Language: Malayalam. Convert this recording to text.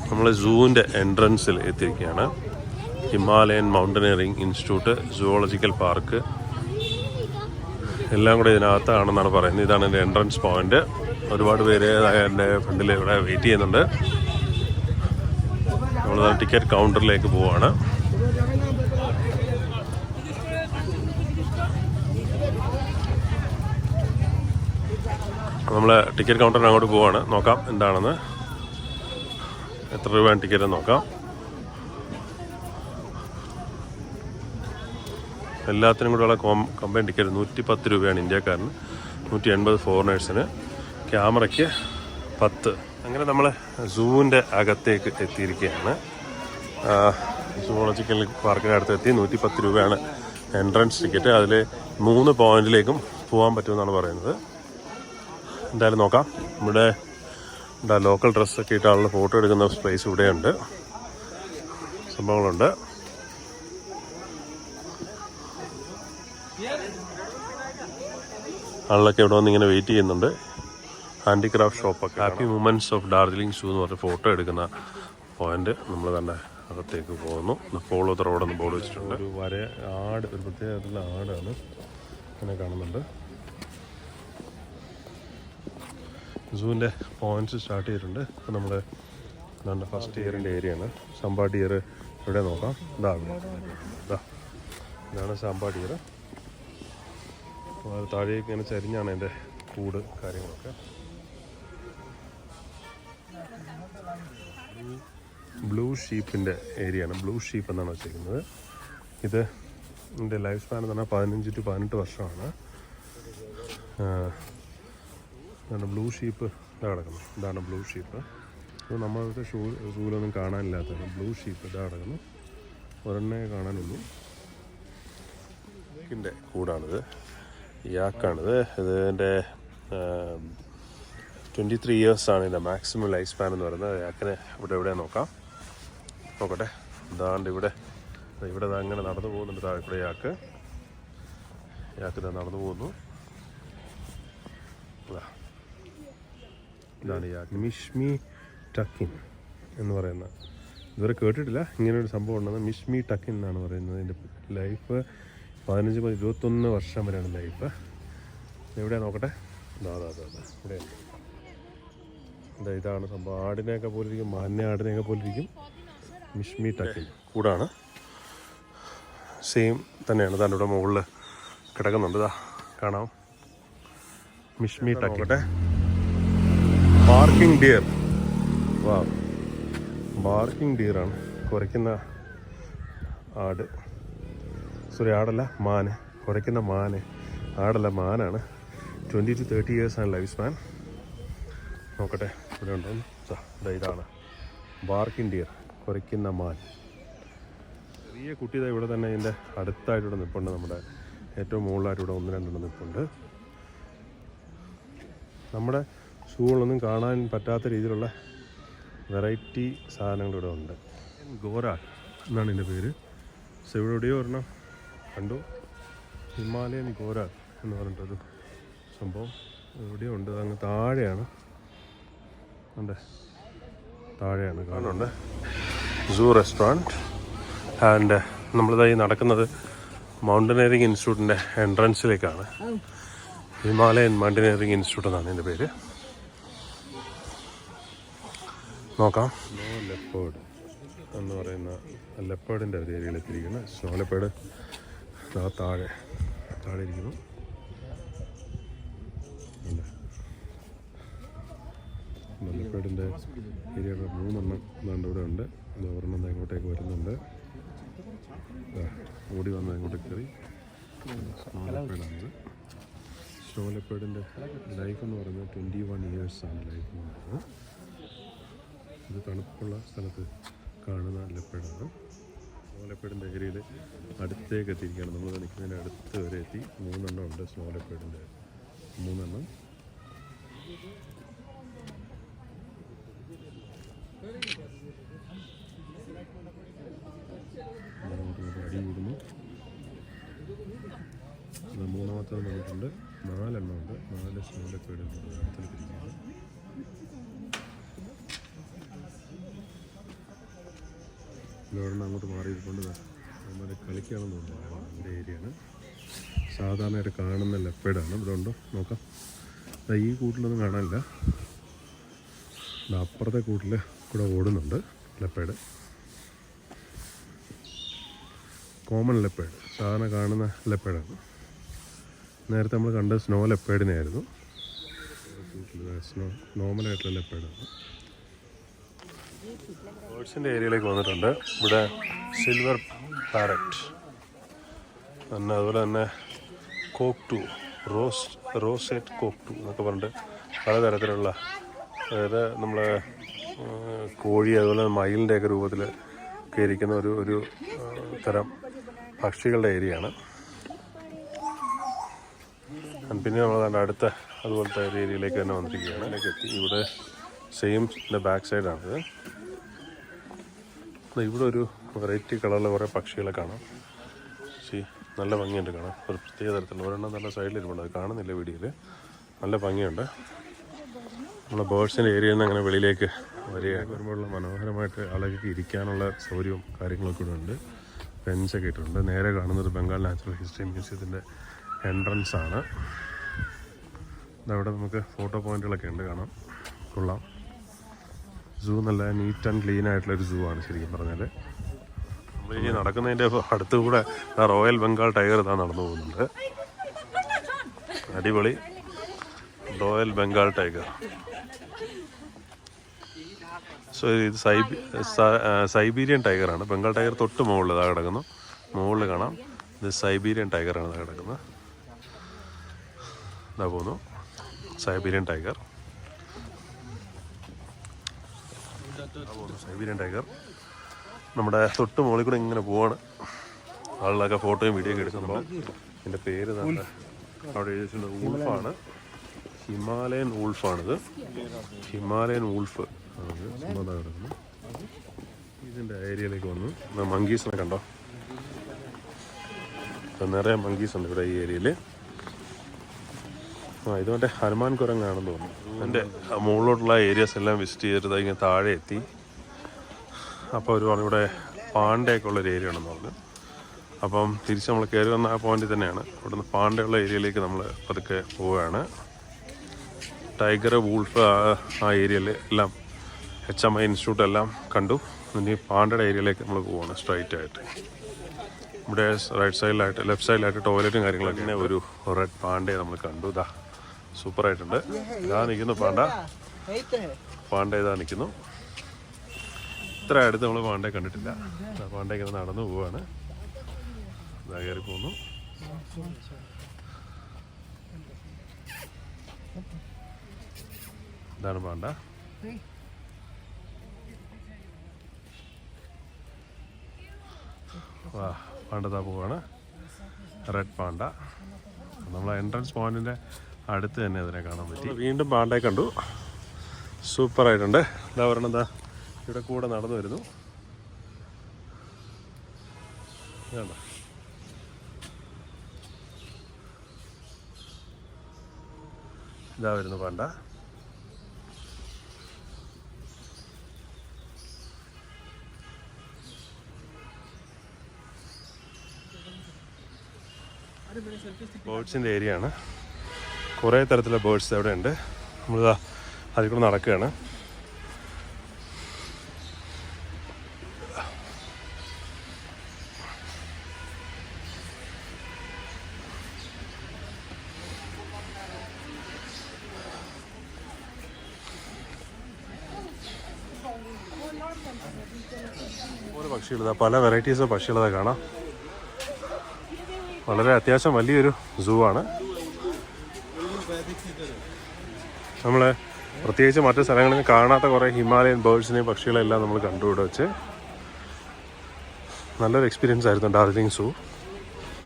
നമ്മൾ സൂവിൻ്റെ എൻട്രൻസിൽ എത്തിയിരിക്കുകയാണ്. Himalayan mountaineering institute, zoological park എല്ലാം കൂടെ ഇതിനകത്താണെന്നാണ് പറയുന്നത്. ഇതാണ് എൻ്റെ എൻട്രൻസ് പോയിന്റ്. ഒരുപാട് പേര് എൻ്റെ ഫ്രണ്ടിൽ ഇവിടെ വെയിറ്റ് ചെയ്യുന്നുണ്ട്. നമ്മൾ ടിക്കറ്റ് കൗണ്ടറിലേക്ക് പോവുകയാണ്. നമ്മൾ ടിക്കറ്റ് കൗണ്ടറിന് അങ്ങോട്ട് പോവാണ്. നോക്കാം എന്താണെന്ന്, എത്ര രൂപയാണ് ടിക്കറ്റ് നോക്കാം. എല്ലാത്തിനും കൂടെയുള്ള കമ്പൈൻ ടിക്കറ്റ് 110 രൂപയാണ് ഇന്ത്യക്കാരന്, 180 ഫോറിനേഴ്സിന്, ക്യാമറയ്ക്ക് 10. അങ്ങനെ നമ്മൾ സൂവിൻ്റെ അകത്തേക്ക് എത്തിയിരിക്കുകയാണ്. സുവോളജിക്കൽ പാർക്കിനടുത്ത് എത്തി. 110 രൂപയാണ് എൻട്രൻസ് ടിക്കറ്റ്. അതിൽ 3 പോയിന്റിലേക്കും പോകാൻ പറ്റുമെന്നാണ് പറയുന്നത്. എന്തായാലും നോക്കാം. ഇവിടെ ലോക്കൽ ഡ്രസ്സൊക്കെ ഇട്ട് ആളുടെ ഫോട്ടോ എടുക്കുന്ന സ്പേസ് ഇവിടെയുണ്ട്, സംഭവങ്ങളുണ്ട്. ആളുകളൊക്കെ ഇവിടെ വന്ന് ഇങ്ങനെ വെയിറ്റ് ചെയ്യുന്നുണ്ട്. ഹാൻഡിക്രാഫ്റ്റ് ഷോപ്പൊക്കെ. Happy moments of Darjeeling zoo എന്ന് പറഞ്ഞ ഫോട്ടോ എടുക്കുന്ന പോയിന്റ്. നമ്മൾ തന്നെ അകത്തേക്ക് പോകുന്നു. ഫോളോ ദ റോഡ് എന്ന് ബോർഡ് വെച്ചിട്ടുണ്ട്. ഒരു ആട്, ഒരു പ്രത്യേകതയുള്ള ആടാണ് അങ്ങനെ കാണുന്നുണ്ട്. സൂവിൻ്റെ പോയിന്റ്സ് സ്റ്റാർട്ട് ചെയ്തിട്ടുണ്ട്. ഇപ്പോൾ നമ്മൾ നമ്മുടെ ഫസ്റ്റ് ഇയറിൻ്റെ ഏരിയയാണ്. സാമ്പാ ഡിയർ ഇവിടെ നോക്കാം. ഇതാണ് സാമ്പാ ഡിയർ. താഴേക്ക് ഇങ്ങനെ ചരിഞ്ഞാണ് എൻ്റെ കൂട് കാര്യങ്ങളൊക്കെ. ബ്ലൂ ഷീപ്പിൻ്റെ ഏരിയയാണ്. ബ്ലൂ ഷീപ്പ് എന്നാണ് വെച്ചിരിക്കുന്നത്. ഇത് എൻ്റെ ലൈഫ് സ്പാൻ എന്ന് പറഞ്ഞാൽ 15 to 18 വർഷമാണ്. ഇതാണ് ബ്ലൂ ഷീപ്പ്. ഇതാ കിടക്കുന്നു. ഇതാണ് ബ്ലൂ ഷീപ്പ്. ഇത് നമ്മൾക്ക് സൂവിലൊന്നും കാണാനില്ലാത്തതാണ് ബ്ലൂ ഷീപ്പ്. ഇതാ കിടക്കുന്നു. ഒരെണ്ണേ കാണാനുള്ളൂ. ിൻ്റെ കൂടാണിത്. യാക്കാണിത്. ഇതിൻ്റെ 23 ഇയേഴ്സാണ് ഇതിൻ്റെ മാക്സിമം ലൈഫ് സ്പാൻ എന്ന് പറയുന്നത്. യാക്കിനെ ഇവിടെ നോക്കാം. നോക്കട്ടെ. ഇതാണ്ട് ഇവിടെ അങ്ങനെ നടന്നു പോകുന്നുണ്ട്. താഴെ കൂടെ യാക്ക് നടന്നു പോകുന്നു. ഇതാണ് യാക്ക്. മിഷ്മി ടക്കിൻ എന്ന് പറയുന്ന, ഇതുവരെ കേട്ടിട്ടില്ല ഇങ്ങനെയൊരു സംഭവം ഉണ്ടെന്ന്. മിഷ്മി ടക്കിൻ എന്നാണ് പറയുന്നത്. ഇതിൻ്റെ ലൈഫ് 15-21 വർഷം വരെയാണ് ലൈഫ്. എവിടെയാണ് നോക്കട്ടെ. ഇവിടെ ഇതാണ് സംഭവം. ആടിനെയൊക്കെ പോലിരിക്കും, മാന്യ ആടിനെയൊക്കെ പോലിരിക്കും. മിഷ്മി ടക്കിൻ കൂടാണ്. സെയിം തന്നെയാണ്. ഇതാണ് ഇവിടെ മുകളിൽ കിടക്കുന്നുണ്ട്. ഇതാ കാണാം. മിഷ്മി ടക്കിൻ. Barking deer. വാ, ബാർക്കിംഗ് ഡിയറാണ്. കുരയ്ക്കുന്ന ആട്. സോറി, ആടല്ല, മാന്. കുരയ്ക്കുന്ന മാന്. ആടല്ല, മാനാണ്. 20 to 30 ഇയേഴ്സാണ് ലൈഫ് സ്പാൻ. നോക്കട്ടെ ഇവിടെ ഉണ്ടോന്ന്. ഇതാണ് ബാർക്കിംഗ് ഡിയർ, കുരയ്ക്കുന്ന മാൻ. ചെറിയ കുട്ടി ഇവിടെ തന്നെ ഇതിൻ്റെ അടുത്തായിട്ടിവിടെ നിൽപ്പുണ്ട്. നമ്മുടെ ഏറ്റവും മുകളിലായിട്ട് ഇവിടെ 1-2 നിൽപ്പുണ്ട്. നമ്മുടെ സൂകളൊന്നും കാണാൻ പറ്റാത്ത രീതിയിലുള്ള വെറൈറ്റി സാധനങ്ങളിവിടെ ഉണ്ട്. ഗോരാൽ എന്നാണ് ഇതിൻ്റെ പേര്. സോ ഇവിടെ എവിടെയോ ഒരെണ്ണം കണ്ടു. ഹിമാലയൻ ഗോരാൽ എന്ന് പറഞ്ഞിട്ടൊരു സംഭവം എവിടെയോ ഉണ്ട്. അങ്ങ് താഴെയാണ്. ഉണ്ട്, താഴെയാണ് കാണുന്നുണ്ട്. സൂ റെസ്റ്റോറൻറ്റ്. ആൻഡ് നമ്മളിതായി നടക്കുന്നത് മൗണ്ടനറിങ് ഇൻസ്റ്റിറ്റ്യൂട്ടിൻ്റെ എൻട്രൻസിലേക്കാണ്. ഹിമാലയൻ മൗണ്ടനറിങ് ഇൻസ്റ്റിറ്റ്യൂട്ട് എന്നാണ് എൻ്റെ പേര്. നോക്കാം. സ്നോ ലെപ്പേർഡ് എന്ന് പറയുന്ന ലെപ്പേർഡിൻ്റെ ഒരു ഏരിയയിലെത്തിയിരിക്കുന്നത്. സ്നോ ലെപ്പേർഡ് താഴെ ഇരിക്കുന്നു. ലെപ്പേർഡിൻ്റെ ഏരിയയുടെ 3 എണ്ണം ഇതാണ്ട് ഇവിടെ ഉണ്ട്. ഒരെണ്ണം ഇങ്ങോട്ടേക്ക് വരുന്നുണ്ട്. ഓടി വന്ന് ഇങ്ങോട്ടേക്ക് കയറി. സ്നോ ലെപ്പേർഡാണിത്. സ്നോ ലെപ്പേർഡിൻ്റെ ലൈഫ് എന്ന് പറയുന്നത് 21 ഇയേഴ്സാണ് ലൈഫ് എന്ന് പറയുന്നത്. ഇത് തണുപ്പുള്ള സ്ഥലത്ത് കാണുന്ന ലെപ്പേർഡാണ്. സ്നോ ലെപ്പേർഡിൻ്റെ ഏരിയയിൽ അടുത്തേക്ക് എത്തിയിരിക്കുകയാണ്. നമ്മൾ നിൽക്കുന്നതിൻ്റെ അടുത്ത് വരെ എത്തി. 3 എണ്ണം ഉണ്ട് സ്നോ ലെപ്പേർഡിൻ്റെ. 3 എണ്ണം. അടി കൂടുന്നു. 3ാമത്തെ വന്നിട്ടുണ്ട്. 4 എണ്ണം ഉണ്ട്. 4 സ്നോ ലെപ്പേഡ് അടുത്തിൽ പിരിക്കുന്നത്. ഇവിടെ അങ്ങോട്ട് മാറിയിരിക്കൊണ്ട് നമ്മുടെ കളിക്കുകയാണെന്ന് തോന്നുന്നു. അതിൻ്റെ ഏരിയയാണ്. സാധാരണയായിട്ട് കാണുന്ന ലെപ്പേഡാണ്. ഇവിടെ ഉണ്ടോ നോക്കാം. ഈ കൂട്ടിലൊന്നും കാണാനില്ല. അപ്പുറത്തെ കൂട്ടിൽ കൂടെ ഓടുന്നുണ്ട് ലെപ്പേഡ്. കോമൺ ലെപ്പേഡ്, സാധാരണ കാണുന്ന ലെപ്പേഡാണ്. നേരത്തെ നമ്മൾ കണ്ടത് സ്നോ ലെപ്പേഡിനെ ആയിരുന്നു. നോർമലായിട്ടുള്ള ലെപ്പേഡാണ്. ബേർഡ്സിൻ്റെ ഏരിയയിലേക്ക് വന്നിട്ടുണ്ട്. ഇവിടെ സിൽവർ പാരറ്റ്, പിന്നെ അതുപോലെ തന്നെ കോക്ടു, റോസെറ്റ് കോക്ടു എന്നൊക്കെ പറഞ്ഞിട്ട് പലതരത്തിലുള്ള, അതായത് നമ്മളെ കോഴി അതുപോലെ മയിലിൻ്റെയൊക്കെ രൂപത്തിൽ ഒക്കെ ഇരിക്കുന്ന ഒരു തരം പക്ഷികളുടെ ഏരിയയാണ്. പിന്നെ നമ്മൾ അടുത്ത അതുപോലത്തെ ഒരു ഏരിയയിലേക്ക് തന്നെ വന്നിരിക്കുകയാണ്. അതിലേക്ക് എത്തി. ഇവിടെ സെയിം ബാക്ക് സൈഡാണിത്. ഇവിടെ ഒരു വെറൈറ്റി കളറിലെ കുറേ പക്ഷികളെ കാണാം. നല്ല ഭംഗിയുണ്ട് കാണാൻ. ഒരു പ്രത്യേക തരത്തിലുള്ള ഒരെണ്ണം നല്ല സൈഡിലിരിപ്പുണ്ട്. അത് കാണുന്നില്ല വീഡിയോയിൽ. നല്ല ഭംഗിയുണ്ട്. നമ്മളെ ബേർഡ്സിൻ്റെ ഏരിയയിൽ നിന്ന് അങ്ങനെ വെളിയിലേക്ക് വരുമ്പോഴുള്ള മനോഹരമായിട്ട് ആളുകൾക്ക് ഇരിക്കാനുള്ള സൗകര്യവും കാര്യങ്ങളൊക്കെ ഇവിടെ ഉണ്ട്. ബെഞ്ചൊക്കെ ഇട്ടിട്ടുണ്ട്. നേരെ കാണുന്നത് ബംഗാൾ നാച്ചുറൽ ഹിസ്റ്ററി മ്യൂസിയത്തിൻ്റെ എൻട്രൻസ് ആണ്. അവിടെ നമുക്ക് ഫോട്ടോ പോയിന്റുകളൊക്കെ ഉണ്ട്, കാണാം. കൊള്ളാം. സൂ നല്ല നീറ്റ് ആൻഡ് ക്ലീൻ ആയിട്ടുള്ളൊരു സൂ ആണ് ശരിക്കും പറഞ്ഞാൽ. നമ്മൾ ഈ നടക്കുന്നതിൻ്റെ അടുത്തുകൂടെ റോയൽ ബംഗാൾ ടൈഗർ ഇതാ നടന്നു പോകുന്നുണ്ട്. അടിപൊളി റോയൽ ബംഗാൾ ടൈഗർ. സോ ഇത് സൈബീരിയൻ ടൈഗറാണ്. ബംഗാൾ ടൈഗർ തൊട്ട് മുകളിൽ ഇതാ കിടക്കുന്നു. മുകളിൽ കാണാം. ഇത് സൈബീരിയൻ ടൈഗറാണ് ഇതാ കിടക്കുന്നത്. ഇതാ പോകുന്നു സൈബീരിയൻ ടൈഗർ. സൈബീരിയൻ ടൈഗർ നമ്മുടെ തൊട്ട് മുകളിൽ കൂടെ ഇങ്ങനെ പോവാണ്. ആളുകളൊക്കെ ഫോട്ടോയും വീഡിയോ ഒക്കെ എടുക്കുമ്പോൾ ഇതിൻ്റെ പേര് തന്നെ അവിടെ എഴുതിയിട്ടുണ്ട്. ഊൾഫാണ്, ഹിമാലയൻ ഊൾഫാണിത്. ഹിമാലയൻ ഊൾഫ് സംഭവം കിടക്കുന്നു. ഇതിൻ്റെ ഏരിയയിലേക്ക് വന്നു. മങ്കീസിനെ കണ്ടോ? നിറയെ മങ്കീസ് ഉണ്ട് ഇവിടെ ഈ ഏരിയയിൽ. ഇത് മറ്റേ ഹനുമാൻ കുരങ്ങാണെന്ന് തോന്നുന്നു. എൻ്റെ മുകളിലോട്ടുള്ള ഏരിയാസ് എല്ലാം വിസിറ്റ് ചെയ്തിട്ട് ഇങ്ങനെ താഴെ എത്തി. അപ്പോൾ ഒരു ഇവിടെ പാണ്ടയൊക്കെ ഉള്ളൊരു ഏരിയ ഉണ്ടെന്ന് പറഞ്ഞു. അപ്പം തിരിച്ച് നമ്മൾ കയറി വന്ന ആ പോയിന്റിൽ തന്നെയാണ്. ഇവിടുന്ന് പാണ്ടയുള്ള ഏരിയയിലേക്ക് നമ്മൾ പതുക്കെ പോവുകയാണ്. ടൈഗർ, വൂൾഫ് ആ ഏരിയയിൽ എല്ലാം HMI ഇൻസ്റ്റിറ്റ്യൂട്ട് എല്ലാം കണ്ടു. ഇനി പാണ്ടയുടെ ഏരിയയിലേക്ക് നമ്മൾ പോവുകയാണ് സ്ട്രൈറ്റ് ആയിട്ട്. ഇവിടെ റൈറ്റ് സൈഡിലായിട്ട് ലെഫ്റ്റ് സൈഡിലായിട്ട് ടോയ്ലറ്റും കാര്യങ്ങളൊക്കെ. ഇങ്ങനെ ഒരു റെഡ് പാണ്ടയെ നമ്മൾ കണ്ടു. ഇതാ സൂപ്പറായിട്ടുണ്ട്. ഇതാ നിൽക്കുന്നു പാണ്ട ഇതാ നിൽക്കുന്നു. ഇത്ര അടുത്ത് നമ്മൾ പാണ്ടയെ കണ്ടിട്ടില്ല. പാണ്ട ഇങ്ങനെ നടന്നു പോവാണ്. ഇതാ കയറി പോകുന്നു. ഇതാണ് പാണ്ട. പാണ്ടതാ പോവാണ്. Red Panda. നമ്മളെ എൻട്രൻസ് പോയിന്റിൻ്റെ അടുത്ത് തന്നെ അതിനെ കാണാൻ പറ്റി. വീണ്ടും പാണ്ടയെ കണ്ടു. സൂപ്പറായിട്ടുണ്ട്. എന്താ പറയണത്, എന്താ ഇവിടെ കൂടെ നടന്നു വരുന്നു. വേണ്ട ഇതാ വരുന്നു പാണ്ട. ബേർഡ്സിൻ്റെ ഏരിയ ആണ്. കുറേ തരത്തിലുള്ള ബേർഡ്സ് അവിടെ ഉണ്ട്. നമ്മളിതാ അതിൽ കൂടെ നടക്കുകയാണ്. ഓരോ പക്ഷികളിതാ പല വെറൈറ്റീസ് ഓഫ് പക്ഷികളിതാ കാണാം. വളരെ അത്യാവശ്യം വലിയൊരു സൂ ആണ്. നമ്മൾ പ്രത്യേകിച്ച് മറ്റു സ്ഥലങ്ങളിൽ കാണാത്ത കുറേ ഹിമാലയൻ ബേർഡ്സിനെയും പക്ഷികളെല്ലാം നമ്മൾ കണ്ടു. ഇവിടെ വെച്ച് നല്ലൊരു എക്സ്പീരിയൻസ് ആയിരുന്നു ഡാർജിലിംഗ് സൂ.